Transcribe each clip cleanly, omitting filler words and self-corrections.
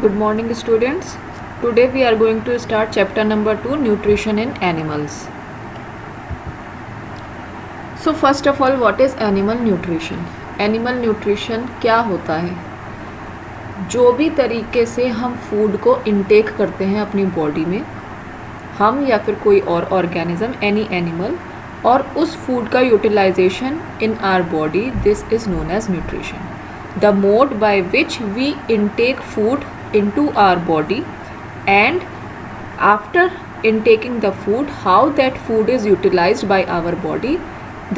Good morning, students. Today we are going to start chapter number 2, Nutrition in Animals. So first of all, what is animal nutrition? Animal nutrition क्या होता है? जो भी तरीके से हम फूड को इनटेक करते हैं अपनी बॉडी में, हम या फिर कोई और ऑर्गेनिज्म, एनी एनिमल, और उस फूड का utilisation in our body, this is known as nutrition. The mode by which we intake food into our body, and after intaking the food, how that food is utilized by our body,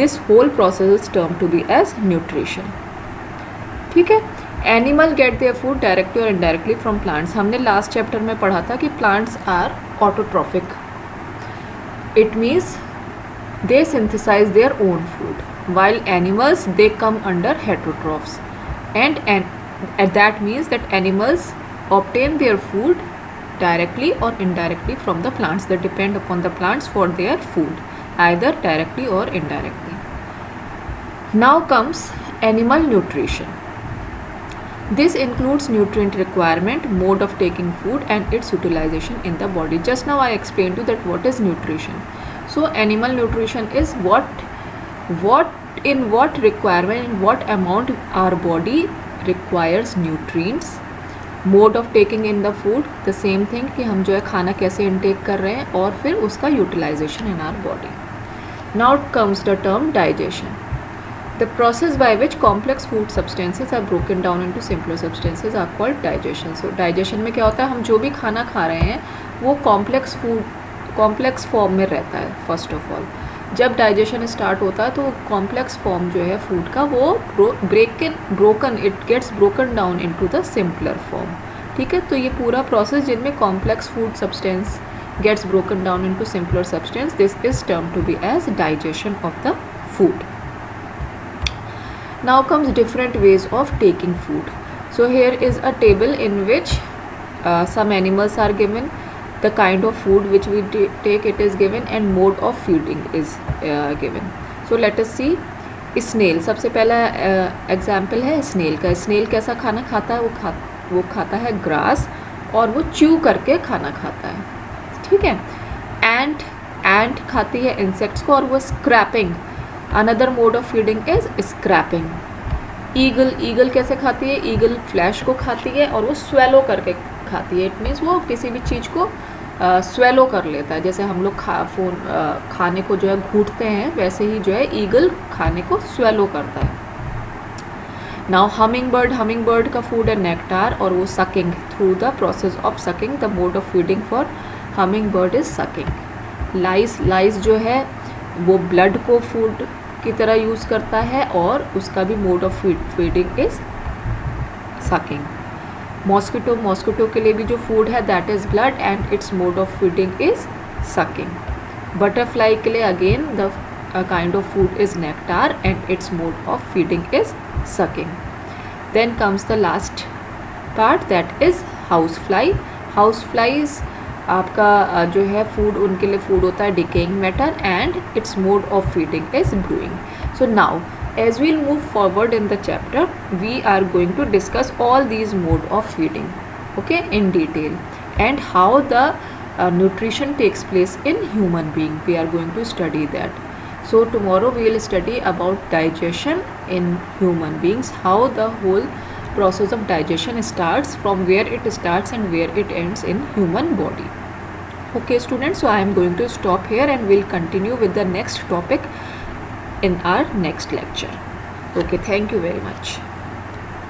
this whole process is termed to be as nutrition. ठीक है. Animal get their food directly or indirectly from plants. हमने last chapter में पढ़ा था कि plants are autotrophic. It means they synthesize their own food, while animals they come under heterotrophs. And that means that animals obtain their food directly or indirectly from the plants. They depend upon the plants for their food, either directly or indirectly. Now comes animal nutrition. This includes nutrient requirement, mode of taking food, and its utilization in the body. Just now I explained you that what is nutrition. So animal nutrition is in what requirement, in what amount our body requires nutrients. Mode of taking in the food, the same thing कि हम जो है खाना कैसे intake कर रहे हैं, और फिर उसका utilization in our body. Now comes the term digestion. The process by which complex food substances are broken down into simpler substances are called digestion. So digestion में क्या होता है, हम जो भी खाना खा रहे हैं वो कॉम्प्लेक्स फॉर्म में रहता है. फर्स्ट ऑफ ऑल जब डाइजेशन स्टार्ट होता है तो कॉम्प्लेक्स फॉर्म जो है फूड का वो it gets broken down into the simpler form. ठीक है. तो ये पूरा प्रोसेस जिनमें complex food substance gets broken down into simpler substance, this is term to be as digestion of the food. Now comes different ways of taking food. So here is a table in which some animals are given, the kind of food which we take it is given, and mode of feeding is given. So let us see. snail सबसे पहला example है snail का. Snail कैसा खाना खाता है? वो खाता है ग्रास, और वो च्यू करके खाना खाता है. ठीक है. एंट खाती है इंसेक्ट्स को, और वो scrapping, another mode of feeding is scrapping. Eagle कैसे खाती है? ईगल फ्लैश को खाती है और वो स्वेलो करके खाती है. इट मीन्स वो किसी भी चीज़ को स्वेलो कर लेता है. जैसे हम लोग खाने को जो है घूटते हैं, वैसे ही जो है ईगल खाने को स्वेलो करता है. नाउ हमिंग बर्ड का फूड है नेक्टार, और वो sucking, through the process of sucking, the mode of feeding for humming bird is sucking. Lice जो है वो ब्लड को फूड की तरह यूज़ करता है, और उसका भी mode of feeding is sucking. Mosquito के लिए भी जो फूड है that is blood, and its mode of feeding is sucking. Butterfly के लिए again the kind of food is nectar, and its mode of feeding is sucking. Then comes the last part, that is house flies आपका जो है food, उनके लिए food होता है decaying matter, and its mode of feeding is brewing. So now as we'll move forward in the chapter, we are going to discuss all these mode of feeding, okay, in detail, and how the nutrition takes place in human being. We are going to study that. So tomorrow we will study about digestion in human beings, how the whole process of digestion starts, from where it starts and where it ends in human body. Okay students, so I am going to stop here, and we'll continue with the next topic in our next lecture. Okay, thank you very much.